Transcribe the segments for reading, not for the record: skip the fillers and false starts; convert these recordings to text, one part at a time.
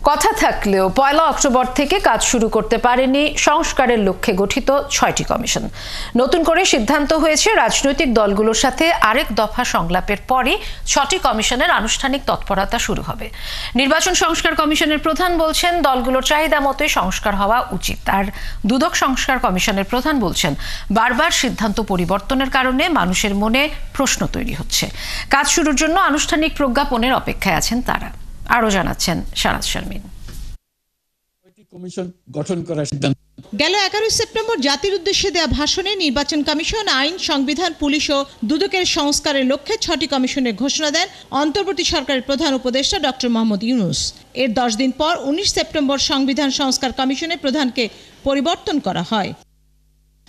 কথা থাকলেও ১ অক্টোবর থেকে কাজ শুরু করতে পারেনি সংস্কারের লক্ষ্যে গঠিত ৬টি কমিশন। নতুন করে সিদ্ধান্ত হয়েছে রাজনৈতিক দলগুলোর সাথে আরেক দফা সংলাপের পরই ৬টি কমিশনের আনুষ্ঠানিক তৎপরতা শুরু হবে। নির্বাচন সংস্কার কমিশনের প্রধান বলছেন দলগুলোর চাহিদা মতোই সংস্কার হওয়া উচিত। আর দুদক সংস্কার কমিশনের প্রধান বলছেন বারবার সিদ্ধান্ত পরিবর্তনের কারণে মানুষের মনে প্রশ্ন তৈরি হচ্ছে। কাজ শুরুর জন্য আনুষ্ঠানিক প্রজ্ঞাপনের অপেক্ষায় আছেন তারা। আরো জানাচ্ছেন শারাজ শারমিন। কমিশন গঠন করার সিদ্ধান্ত গেল 11 সেপ্টেম্বর জাতির উদ্দেশ্যে দেয়া ভাষণে নির্বাচন কমিশন, আইন, সংবিধান, পুলিশ ও দুদকের সংস্কারের লক্ষ্যে 6টি কমিশনের ঘোষণা দেন অন্তর্বর্তী সরকারের প্রধান উপদেষ্টা ডক্টর মোহাম্মদ ইউনূস। এর 10 দিন পর 19 সেপ্টেম্বর সংবিধান সংস্কার কমিশনের প্রধানকে পরিবর্তন করা হয়।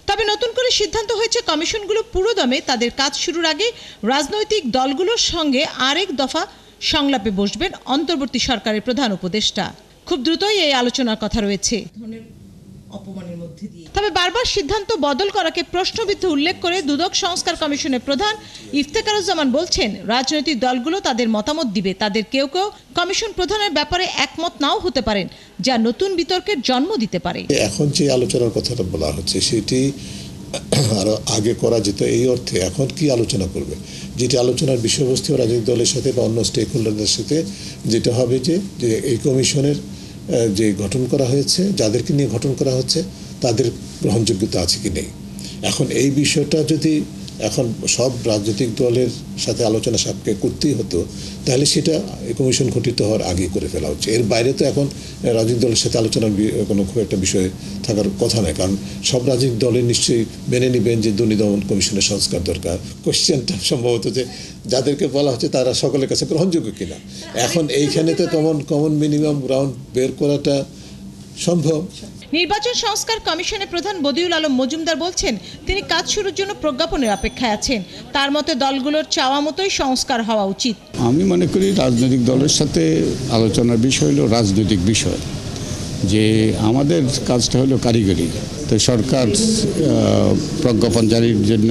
তবে নতুন করে সিদ্ধান্ত হয়েছে কমিশনগুলো পুরোদমে তাদের কাজ শুরুর আগে রাজনৈতিক দলগুলোর সঙ্গে আরেক দফা সংলাপে বসবেন অন্তর্বর্তী সরকারের প্রধান উপদেষ্টা। খুব দ্রুতই এই আলোচনার কথা রয়েছে। তবে বারবার সিদ্ধান্ত বদল করাকে প্রশ্নবিদ্ধ উল্লেখ করে দুদক সংস্কার কমিশনের প্রধান ইফতেখারুজ্জামান বলছেন রাজনৈতিক দলগুলো তাদের মতামত দিবে। তাদের কেউ কেউ কমিশন প্রধানের ব্যাপারে একমত নাও হতে পারেন, যা নতুন বিতর্কের জন্ম দিতে পারে। এখন যে আলোচনার কথাটা বলা হচ্ছে সেটি আরো আগে করা যেত। এই অর্থে এখন কি আলোচনা করবে, যেটি আলোচনার বিষয়বস্তু রাজনৈতিক দলের সাথে বা অন্য স্টেক হোল্ডারদের সাথে যেটা হবে যে এই কমিশনের যে গঠন করা হয়েছে, যাদেরকে নিয়ে গঠন করা হচ্ছে তাদের গ্রহণযোগ্যতা আছে কি নেই। এখন এই বিষয়টা যদি এখন সব রাজনৈতিক দলের সাথে আলোচনা সাপেক্ষে করতেই হতো, তাহলে সেটা কমিশন গঠিত হওয়ার আগে করে ফেলা হচ্ছে। এর বাইরে তো এখন রাজনৈতিক দলের সাথে আলোচনার কোনো খুব একটা বিষয় থাকার কথা নয়, কারণ সব রাজনৈতিক দলের নিশ্চয়ই মেনে নেবেন যে দুর্নীতি দমন কমিশনের সংস্কার দরকার। কোশ্চেনটা সম্ভবত যে যাদেরকে বলা হচ্ছে তারা সকলের কাছে গ্রহণযোগ্য কিনা। এখন এইখানে তো কমন মিনিমাম গ্রাউন্ড বের করাটা সম্ভব। নির্বাচন সংস্কার কমিশনের প্রধান বদিউল আলম মজুমদার বলছেন তিনি কাজ শুরুর জন্য প্রজ্ঞাপনের অপেক্ষায় আছেন। তার মতে দলগুলোর চাওয়া মতোই সংস্কার হওয়া উচিত। আমি মনে করি রাজনৈতিক দলের সাথে আলোচনার বিষয় হলো রাজনৈতিক বিষয়, যে আমাদের কাজটা হলো কারিগরি। তো সরকার প্রজ্ঞাপন জারির জন্য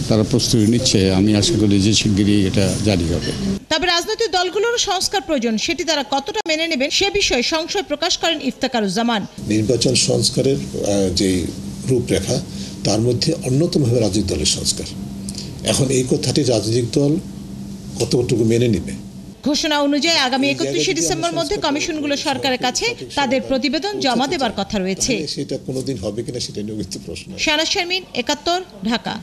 তারা প্রস্তুতি নিচ্ছে। আমি আশা করি যে শিগগিরই এটা জারি হবে। তবে রাজনৈতিক দলগুলোর সংস্কার প্রয়োজন, সেটি তারা কতটা মেনে নেবেন সে বিষয়ে সংশয় প্রকাশ করেন ইফতেখারুজ্জামান। নির্বাচন সংস্কারের যে রূপরেখা তার মধ্যে অন্যতম হবে রাজনৈতিক দলের সংস্কার। এখন এই কথাটি রাজনৈতিক দল কতটুকু মেনে নেবে। ঘোষণা অনুযায়ী আগামী 31 ডিসেম্বর মধ্যে কমিশনগুলো সরকারের কাছে তাদের প্রতিবেদন জমা দেবার কথা রয়েছে। সেটা কোনোদিন হবে কিনা সেটা নিয়ে প্রশ্ন। শারাজ শারমিন, ৭১, ঢাকা।